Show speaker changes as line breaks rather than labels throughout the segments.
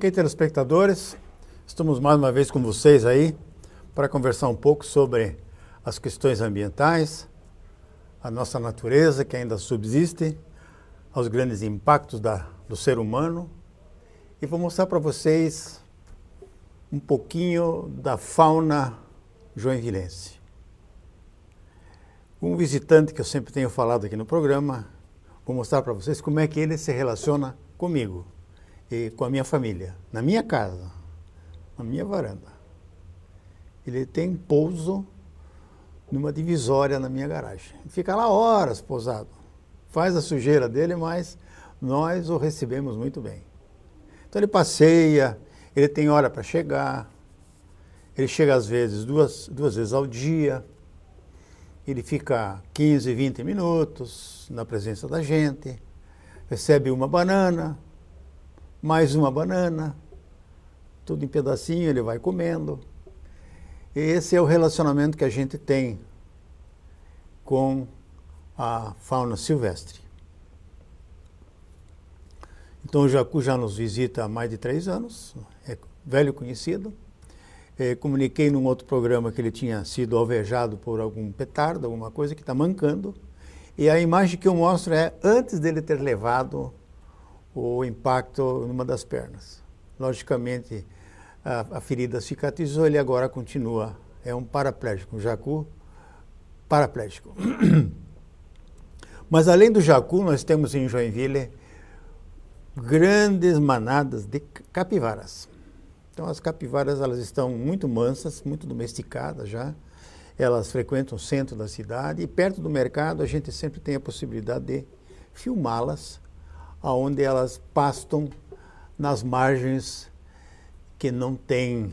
Ok, telespectadores, estamos mais uma vez com vocês aí para conversar um pouco sobre as questões ambientais, a nossa natureza que ainda subsiste, aos grandes impactos do ser humano, e vou mostrar para vocês um pouquinho da fauna joinvilense. Um visitante que eu sempre tenho falado aqui no programa, vou mostrar para vocês como é que ele se relaciona comigo e com a minha família, na minha casa, na minha varanda. Ele tem pouso numa divisória na minha garagem. Fica lá horas pousado. Faz a sujeira dele, mas nós o recebemos muito bem. Então ele passeia, ele tem hora para chegar, ele chega às vezes duas vezes ao dia, ele fica 15, 20 minutos na presença da gente, recebe uma banana, mais uma banana, tudo em pedacinho, ele vai comendo. E esse é o relacionamento que a gente tem com a fauna silvestre. Então o jacu já nos visita há mais de 3 anos, é velho conhecido. Comuniquei num outro programa que ele tinha sido alvejado por algum petardo, alguma coisa que está mancando. E a imagem que eu mostro é antes dele ter levado o impacto numa das pernas. Logicamente, a ferida cicatrizou, ele agora continua. É um paraplégico, um jacu paraplégico. Mas além do jacu, nós temos em Joinville grandes manadas de capivaras. Então as capivaras elas estão muito mansas, muito domesticadas já. Elas frequentam o centro da cidade e perto do mercado a gente sempre tem a possibilidade de filmá-las, onde elas pastam nas margens que não tem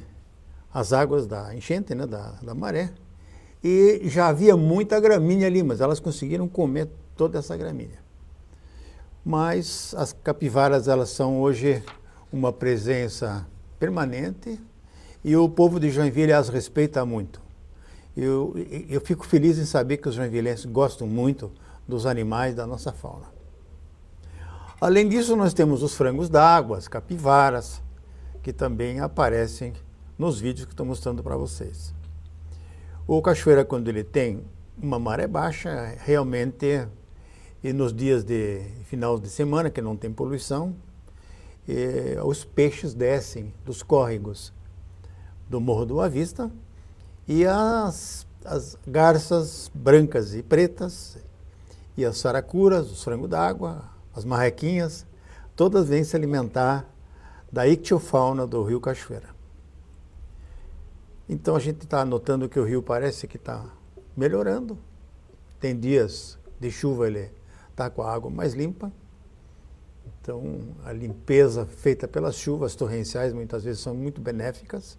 as águas da enchente, né, da maré. E já havia muita gramínea ali, mas elas conseguiram comer toda essa gramínea. Mas as capivaras elas são hoje uma presença permanente e o povo de Joinville as respeita muito. Eu fico feliz em saber que os joinvilenses gostam muito dos animais da nossa fauna. Além disso, nós temos os frangos d'água, as capivaras, que também aparecem nos vídeos que estou mostrando para vocês. O cachoeira, quando ele tem uma maré baixa, realmente, e nos dias de final de semana, que não tem poluição, os peixes descem dos córregos do Morro do Boa Vista e as garças brancas e pretas e as saracuras, os frangos d'água, as marrequinhas, todas vêm se alimentar da ictiofauna do rio Cachoeira. Então a gente está notando que o rio parece que está melhorando. Tem dias de chuva, ele está com a água mais limpa. Então a limpeza feita pelas chuvas torrenciais muitas vezes são muito benéficas,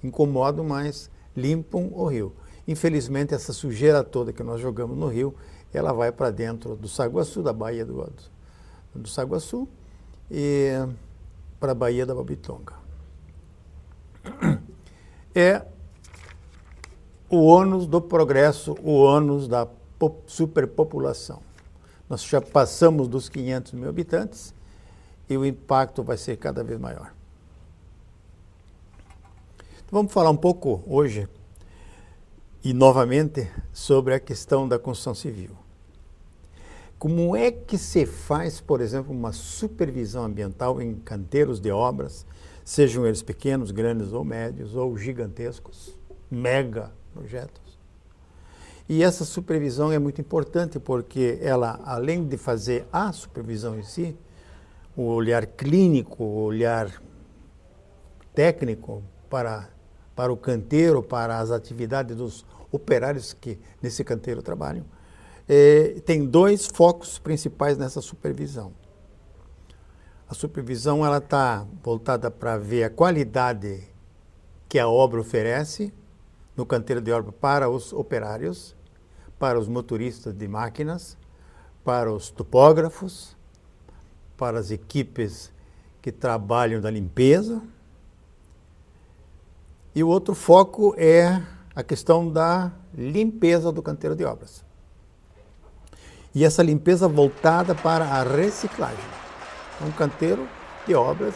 incomodam, mas limpam o rio. Infelizmente essa sujeira toda que nós jogamos no rio, ela vai para dentro do Saguaçu, da Baía do Saguaçu, e para a Baía da Babitonga. É o ônus do progresso, o ônus da superpopulação. Nós já passamos dos 500 mil habitantes e o impacto vai ser cada vez maior. Então, vamos falar um pouco hoje e novamente sobre a questão da construção civil. Como é que se faz, por exemplo, uma supervisão ambiental em canteiros de obras, sejam eles pequenos, grandes ou médios, ou gigantescos, mega projetos? E essa supervisão é muito importante porque ela, além de fazer a supervisão em si, o olhar clínico, o olhar técnico para o canteiro, para as atividades dos operários que nesse canteiro trabalham, tem 2 focos principais nessa supervisão. A supervisão ela está voltada para ver a qualidade que a obra oferece no canteiro de obra para os operários, para os motoristas de máquinas, para os topógrafos, para as equipes que trabalham da limpeza. E o outro foco é a questão da limpeza do canteiro de obras. E essa limpeza voltada para a reciclagem. Um canteiro de obras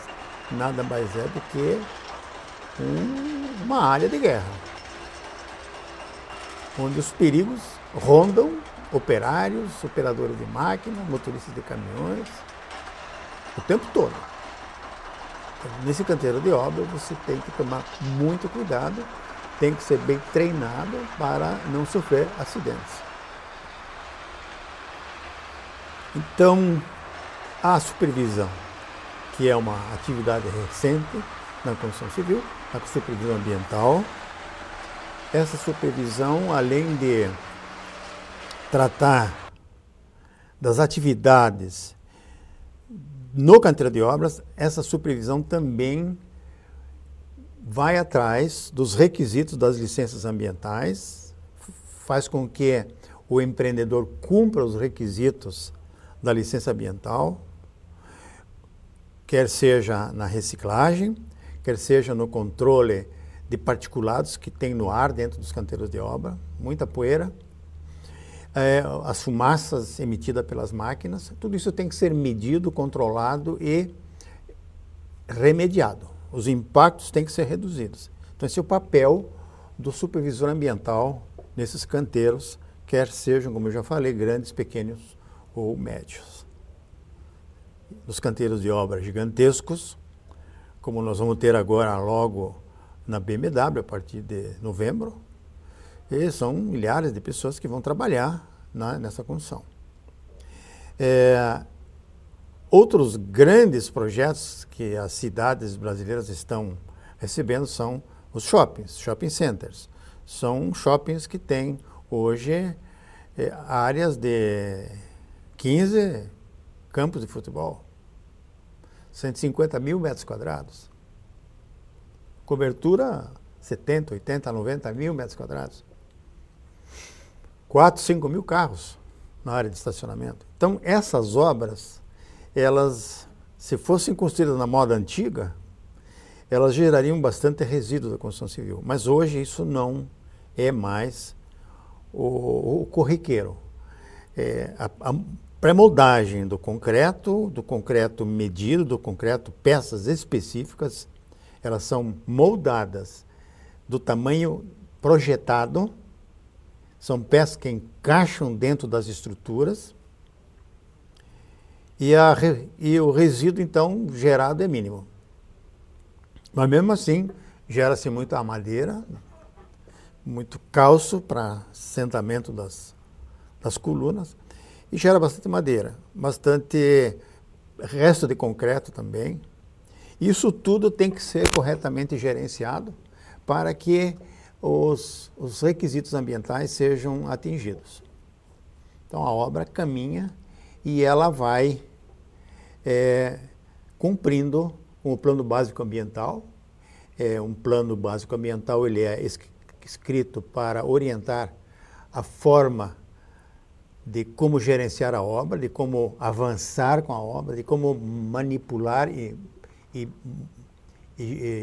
nada mais é do que uma área de guerra, onde os perigos rondam operários, operadores de máquina, motoristas de caminhões, o tempo todo. Então, nesse canteiro de obra, você tem que tomar muito cuidado, tem que ser bem treinado para não sofrer acidentes. Então, a supervisão, que é uma atividade recente na construção civil, a supervisão ambiental. Essa supervisão, além de tratar das atividades no canteiro de obras, essa supervisão também vai atrás dos requisitos das licenças ambientais, faz com que o empreendedor cumpra os requisitos da licença ambiental, quer seja na reciclagem, quer seja no controle de particulados que tem no ar dentro dos canteiros de obra, muita poeira, as fumaças emitidas pelas máquinas, tudo isso tem que ser medido, controlado e remediado. Os impactos têm que ser reduzidos. Então esse é o papel do supervisor ambiental nesses canteiros, quer sejam, como eu já falei, grandes, pequenos ou médios. Nos canteiros de obra gigantescos, como nós vamos ter agora logo na BMW, a partir de novembro, e são milhares de pessoas que vão trabalhar nessa construção. Outros grandes projetos que as cidades brasileiras estão recebendo são os shopping centers. São shoppings que têm hoje áreas de 15 campos de futebol, 150 mil metros quadrados, cobertura 70, 80, 90 mil metros quadrados, 4, 5 mil carros na área de estacionamento. Então, essas obras, elas, se fossem construídas na moda antiga, elas gerariam bastante resíduo da construção civil. Mas hoje isso não é mais o corriqueiro. A pré-moldagem do concreto medido, do concreto, peças específicas, elas são moldadas do tamanho projetado, são peças que encaixam dentro das estruturas e o resíduo, então, gerado é mínimo. Mas mesmo assim, gera-se muita madeira, muito calço para assentamento das colunas e gera bastante madeira, bastante resto de concreto também. Isso tudo tem que ser corretamente gerenciado para que os requisitos ambientais sejam atingidos. Então a obra caminha e ela vai cumprindo com o plano básico ambiental. Um plano básico ambiental ele é escrito para orientar a forma de como gerenciar a obra, de como avançar com a obra, de como manipular e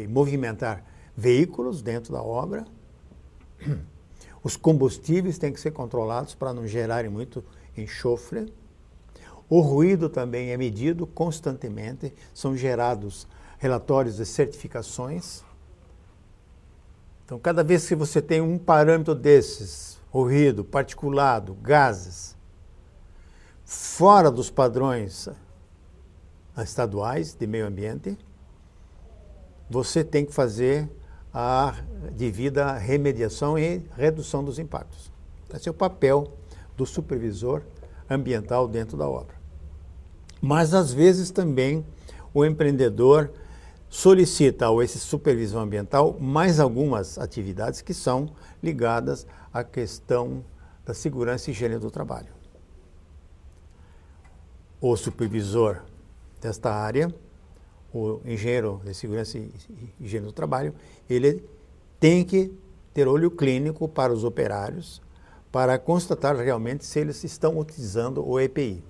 movimentar veículos dentro da obra. Os combustíveis têm que ser controlados para não gerarem muito enxofre. O ruído também é medido constantemente, são gerados relatórios de certificações. Então, cada vez que você tem um parâmetro desses, ruído, particulado, gases, fora dos padrões estaduais de meio ambiente, você tem que fazer a devida remediação e redução dos impactos. Esse é o papel do supervisor ambiental dentro da obra. Mas, às vezes, também o empreendedor solicita ao esse supervisão ambiental mais algumas atividades que são ligadas à questão da segurança e higiene do trabalho. O supervisor desta área, o engenheiro de segurança e higiene do trabalho, ele tem que ter olho clínico para os operários para constatar realmente se eles estão utilizando o EPI,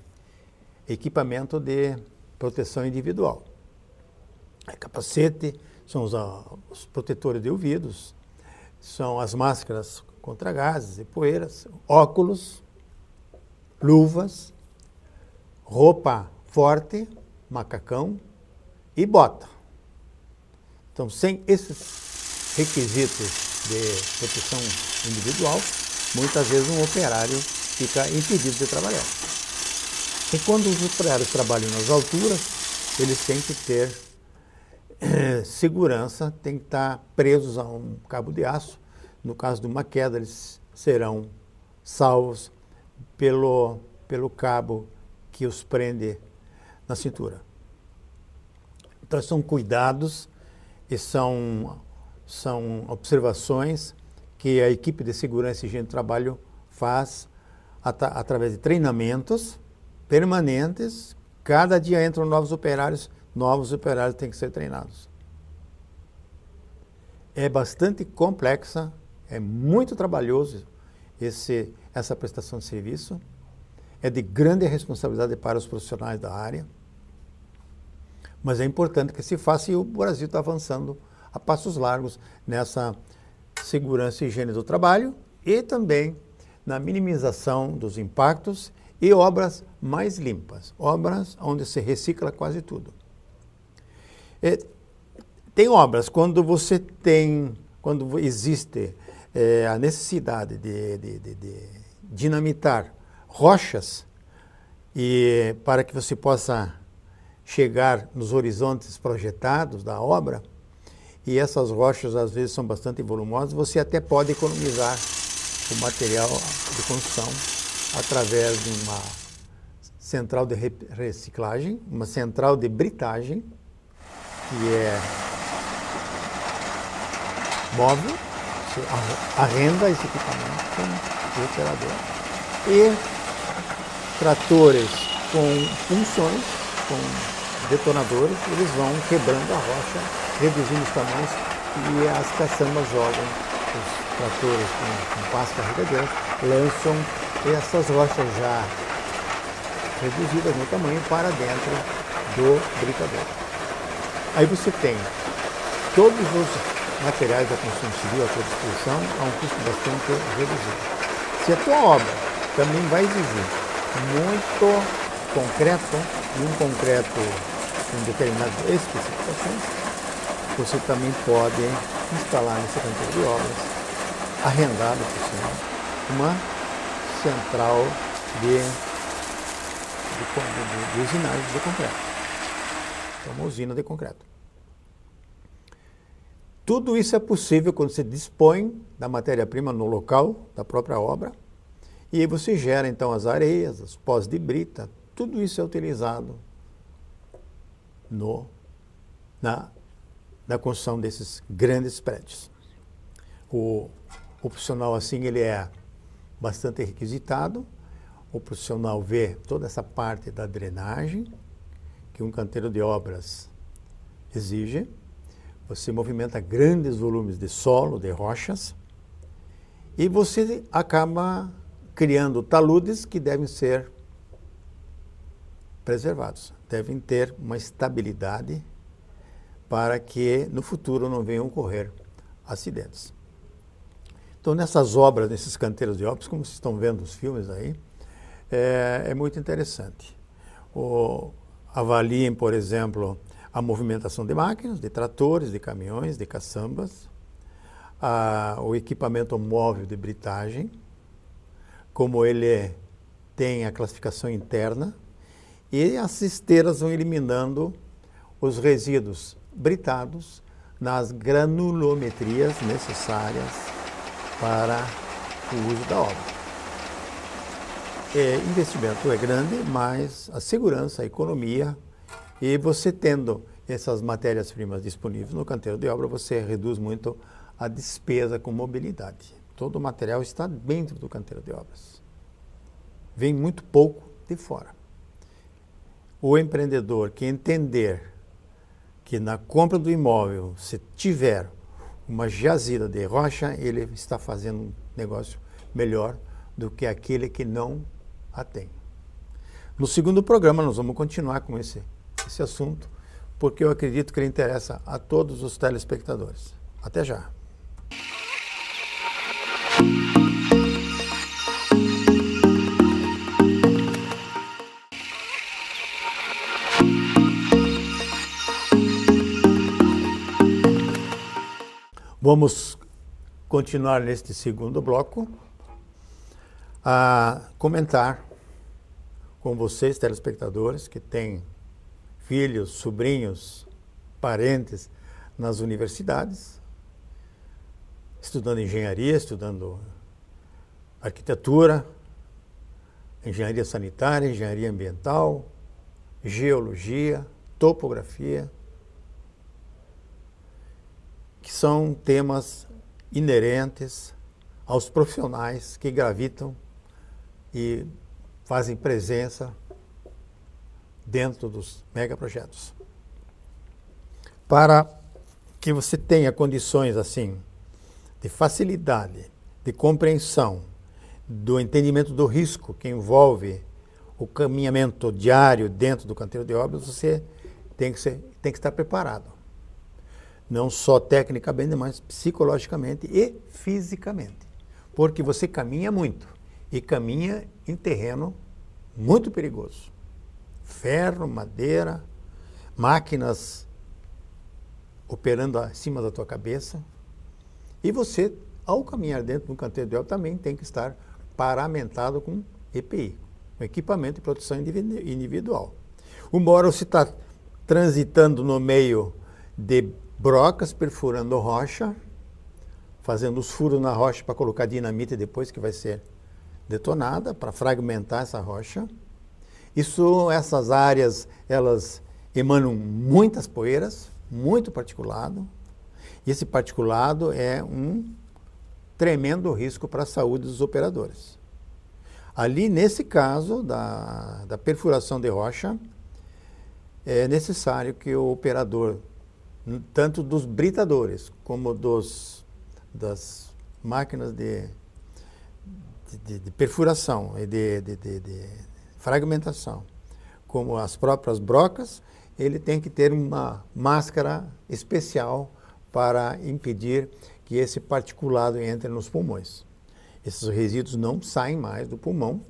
equipamento de proteção individual. Capacete, são os protetores de ouvidos, são as máscaras contra gases e poeiras, óculos, luvas, roupa forte, macacão e bota. Então, sem esses requisitos de proteção individual, muitas vezes um operário fica impedido de trabalhar. E quando os operários trabalham nas alturas, eles têm que ter segurança, têm que estar presos a um cabo de aço. No caso de uma queda, eles serão salvos pelo cabo que os prende na cintura. Então, são cuidados e são observações que a equipe de segurança e higiene do trabalho faz através de treinamentos permanentes. Cada dia entram novos operários têm que ser treinados. É bastante complexa, é muito trabalhoso essa prestação de serviço, é de grande responsabilidade para os profissionais da área, mas é importante que se faça e o Brasil está avançando a passos largos nessa segurança e higiene do trabalho e também na minimização dos impactos e obras mais limpas, obras onde se recicla quase tudo. Tem obras quando existe a necessidade de dinamitar rochas e para que você possa chegar nos horizontes projetados da obra, e essas rochas às vezes são bastante volumosas, você até pode economizar o material de construção através de uma central de reciclagem, uma central de britagem, que é móvel, você arrenda esse equipamento com o operador, e tratores com funções, com detonadores, eles vão quebrando a rocha, reduzindo os tamanhos, e as caçambas jogam os tratores com pás carregadeiras, lançam essas rochas já reduzidas no tamanho para dentro do britador. Aí você tem todos os materiais da construção civil à sua disposição a um custo bastante reduzido. Se a tua obra também vai exigir muito concreto, e um concreto com determinadas especificações, você também pode instalar nesse canteiro de obras, arrendado por sinal, uma central de usinagem de concreto. Então, uma usina de concreto. Tudo isso é possível quando você dispõe da matéria-prima no local da própria obra, e aí você gera então as areias, os pós de brita, tudo isso é utilizado na construção desses grandes prédios. O profissional assim, ele é bastante requisitado. O profissional vê toda essa parte da drenagem que um canteiro de obras exige. Você movimenta grandes volumes de solo, de rochas, e você acaba criando taludes que devem ser preservados, devem ter uma estabilidade para que no futuro não venham ocorrer acidentes. Então, nessas obras, nesses canteiros de obras, como vocês estão vendo os filmes aí, é muito interessante. Avaliem, por exemplo, a movimentação de máquinas, de tratores, de caminhões, de caçambas, o equipamento móvel de britagem, como ele tem a classificação interna, e as esteiras vão eliminando os resíduos britados nas granulometrias necessárias para o uso da obra. O investimento é grande, mas a segurança, a economia, e você tendo essas matérias-primas disponíveis no canteiro de obra, você reduz muito a despesa com mobilidade. Todo o material está dentro do canteiro de obras. Vem muito pouco de fora. O empreendedor que entender que na compra do imóvel, se tiver uma jazida de rocha, ele está fazendo um negócio melhor do que aquele que não a tem. No segundo programa, nós vamos continuar com esse assunto, porque eu acredito que ele interessa a todos os telespectadores. Até já! Vamos continuar neste segundo bloco a comentar com vocês, telespectadores, que têm filhos, sobrinhos, parentes nas universidades, estudando engenharia, estudando arquitetura, engenharia sanitária, engenharia ambiental, geologia, topografia, que são temas inerentes aos profissionais que gravitam e fazem presença dentro dos megaprojetos. Para que você tenha condições assim de facilidade, de compreensão, do entendimento do risco que envolve o caminhamento diário dentro do canteiro de obras, você tem que estar preparado. Não só tecnicamente, mas psicologicamente e fisicamente. Porque você caminha muito e caminha em terreno muito perigoso. Ferro, madeira, máquinas operando acima da tua cabeça. E você, ao caminhar dentro de um canteiro de obra, também tem que estar paramentado com EPI, com equipamento de proteção individual. Uma hora você está transitando no meio de brocas, perfurando rocha, fazendo os furos na rocha para colocar dinamite depois que vai ser detonada, para fragmentar essa rocha. Essas áreas, elas emanam muitas poeiras, muito particulado, e esse particulado é um tremendo risco para a saúde dos operadores. Ali, nesse caso da perfuração de rocha, é necessário que o operador, tanto dos britadores como das máquinas de perfuração e de fragmentação, como as próprias brocas, ele tem que ter uma máscara especial para impedir que esse particulado entre nos pulmões. Esses resíduos não saem mais do pulmão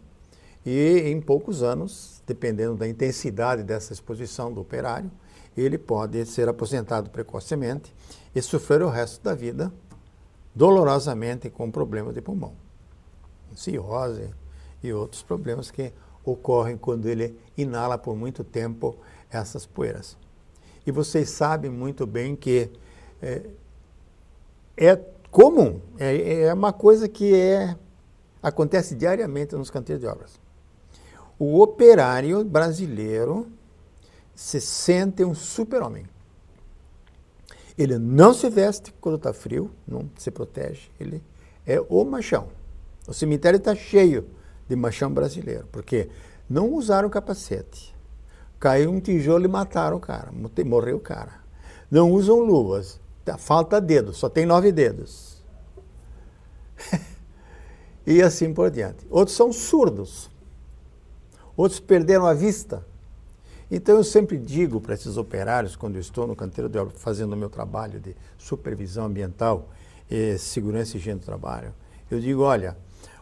e em poucos anos, dependendo da intensidade dessa exposição do operário, ele pode ser aposentado precocemente e sofrer o resto da vida dolorosamente com problemas de pulmão. Cirrose e outros problemas que ocorrem quando ele inala por muito tempo essas poeiras. E vocês sabem muito bem que é comum, é uma coisa que acontece diariamente nos canteiros de obras. O operário brasileiro se sente um super-homem. Ele não se veste quando está frio, não se protege, ele é o machão. O cemitério está cheio de machão brasileiro, porque não usaram capacete. Caiu um tijolo e mataram o cara, morreu o cara. Não usam luvas, falta dedos, só tem 9 dedos. E assim por diante. Outros são surdos. Outros perderam a vista. Então eu sempre digo para esses operários, quando eu estou no canteiro de obra fazendo o meu trabalho de supervisão ambiental e segurança e higiene do trabalho, eu digo, olha,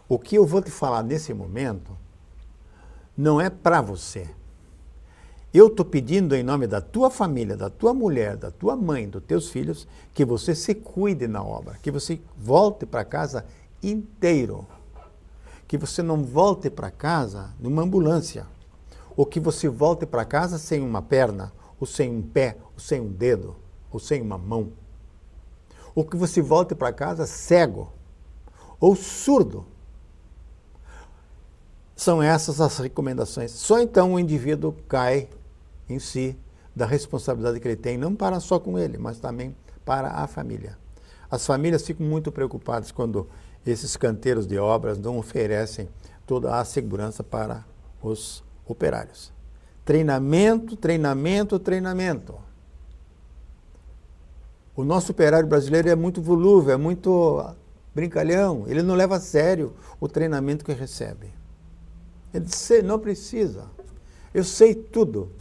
o que eu vou te falar nesse momento não é para você. Eu estou pedindo em nome da tua família, da tua mulher, da tua mãe, dos teus filhos, que você se cuide na obra, que você volte para casa inteiro, que você não volte para casa numa ambulância, ou que você volte para casa sem uma perna, ou sem um pé, ou sem um dedo, ou sem uma mão, ou que você volte para casa cego, ou surdo. São essas as recomendações. Só então o indivíduo cai em si da responsabilidade que ele tem, não para só com ele, mas também para a família. As famílias ficam muito preocupadas quando esses canteiros de obras não oferecem toda a segurança para os operários. Treinamento, treinamento, treinamento. O nosso operário brasileiro é muito volúvel, é muito brincalhão, ele não leva a sério o treinamento que recebe. Ele diz, não precisa, eu sei tudo,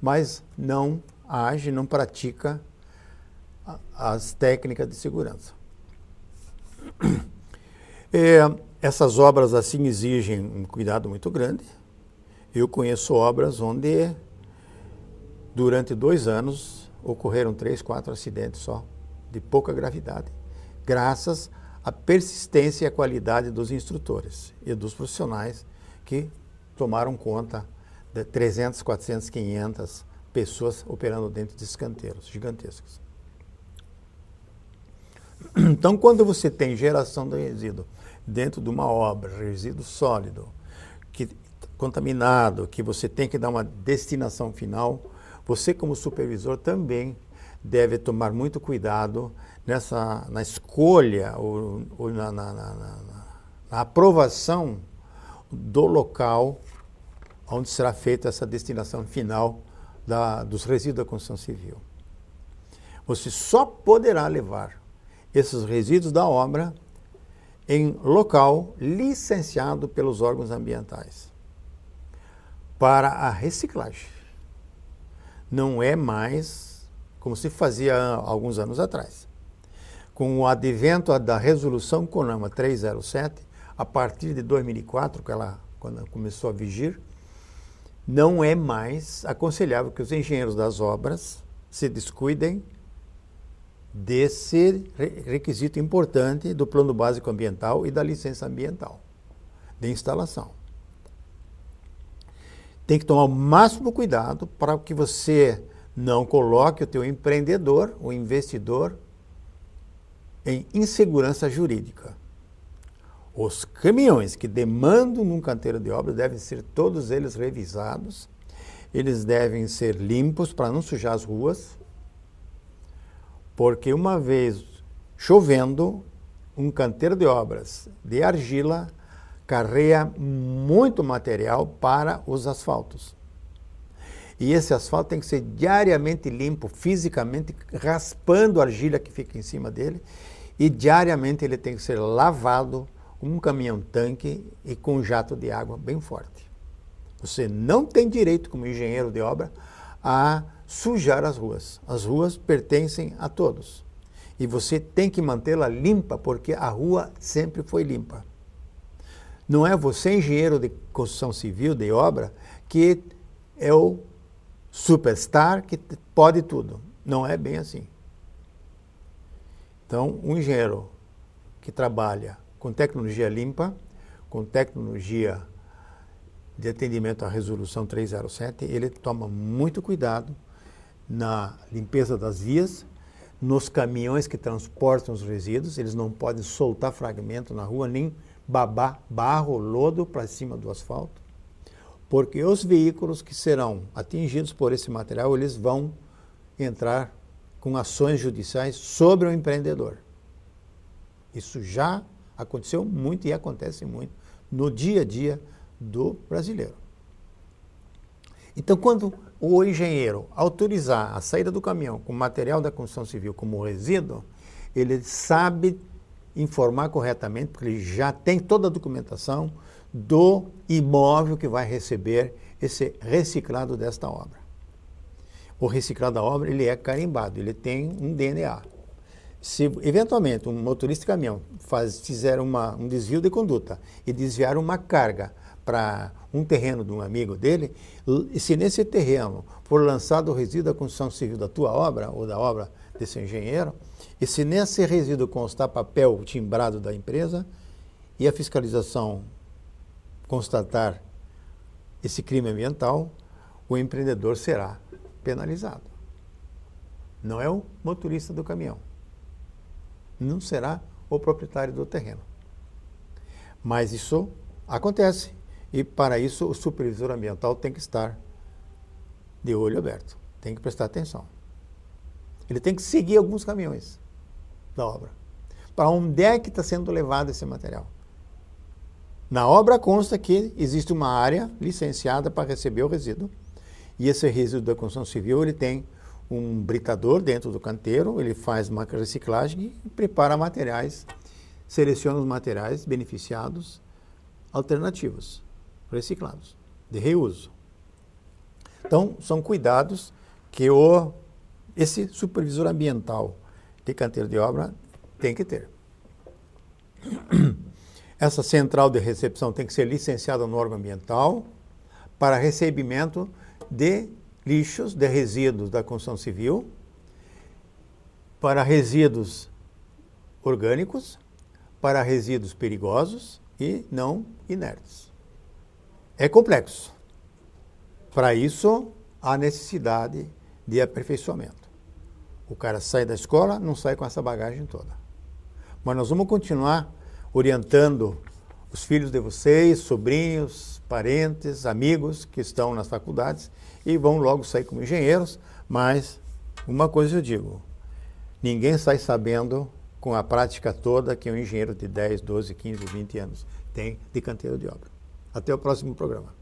mas não age, não pratica as técnicas de segurança. Essas obras assim exigem um cuidado muito grande. Eu conheço obras onde durante 2 anos ocorreram 3, 4 acidentes só, de pouca gravidade, graças à persistência e à qualidade dos instrutores e dos profissionais que tomaram conta de 300, 400, 500 pessoas operando dentro desses canteiros gigantescos. Então, quando você tem geração de resíduo dentro de uma obra, resíduo sólido, contaminado, que você tem que dar uma destinação final, você como supervisor também deve tomar muito cuidado na escolha ou na aprovação do local onde será feita essa destinação final dos resíduos da construção civil. Você só poderá levar esses resíduos da obra em local licenciado pelos órgãos ambientais para a reciclagem. Não é mais como se fazia há alguns anos atrás. Com o advento da resolução CONAMA 307, a partir de 2004, quando ela começou a vigir, não é mais aconselhável que os engenheiros das obras se descuidem desse requisito importante do plano básico ambiental e da licença ambiental de instalação. Tem que tomar o máximo cuidado para que você não coloque o teu empreendedor, o investidor, em insegurança jurídica. Os caminhões que demandam num canteiro de obra devem ser todos eles revisados, eles devem ser limpos para não sujar as ruas, porque uma vez chovendo, um canteiro de obras de argila carrega muito material para os asfaltos. E esse asfalto tem que ser diariamente limpo, fisicamente, raspando a argila que fica em cima dele, e diariamente ele tem que ser lavado com um caminhão-tanque e com um jato de água bem forte. Você não tem direito, como engenheiro de obra, a sujar as ruas. As ruas pertencem a todos. E você tem que mantê-la limpa, porque a rua sempre foi limpa. Não é você, engenheiro de construção civil, de obra, que é o superstar, que pode tudo. Não é bem assim. Então, um engenheiro que trabalha com tecnologia limpa, com tecnologia de atendimento à resolução 307, ele toma muito cuidado na limpeza das vias, nos caminhões que transportam os resíduos, eles não podem soltar fragmento na rua, nem babar barro, lodo para cima do asfalto, porque os veículos que serão atingidos por esse material, eles vão entrar com ações judiciais sobre o empreendedor. Isso já aconteceu muito e acontece muito no dia a dia do brasileiro. Então, quando o engenheiro autorizar a saída do caminhão com material da construção civil como resíduo, ele sabe informar corretamente, porque ele já tem toda a documentação do imóvel que vai receber esse reciclado desta obra. O reciclado da obra, ele é carimbado, ele tem um DNA. Se, eventualmente, um motorista de caminhão fizer um desvio de conduta e desviar uma carga para um terreno de um amigo dele, e se nesse terreno for lançado o resíduo da construção civil da tua obra ou da obra desse engenheiro, e se nesse resíduo constar papel timbrado da empresa e a fiscalização constatar esse crime ambiental, o empreendedor será penalizado. Não é o motorista do caminhão. Não será o proprietário do terreno. Mas isso acontece. E para isso o supervisor ambiental tem que estar de olho aberto. Tem que prestar atenção. Ele tem que seguir alguns caminhões da obra. Para onde é que está sendo levado esse material? Na obra consta que existe uma área licenciada para receber o resíduo. E esse resíduo da construção civil, ele tem um britador dentro do canteiro, ele faz uma reciclagem e prepara materiais, seleciona os materiais beneficiados alternativos, reciclados, de reuso. Então, são cuidados que esse supervisor ambiental de canteiro de obra tem que ter. Essa central de recepção tem que ser licenciada no órgão ambiental para recebimento de lixos, de resíduos da construção civil, para resíduos orgânicos para resíduos perigosos e não inertes. É complexo. Para isso, há necessidade de aperfeiçoamento. O cara sai da escola, não sai com essa bagagem toda. Mas nós vamos continuar orientando os filhos de vocês, sobrinhos, parentes, amigos que estão nas faculdades e vão logo sair como engenheiros, mas uma coisa eu digo, ninguém sai sabendo com a prática toda que um engenheiro de 10, 12, 15, 20 anos tem de canteiro de obra. Até o próximo programa.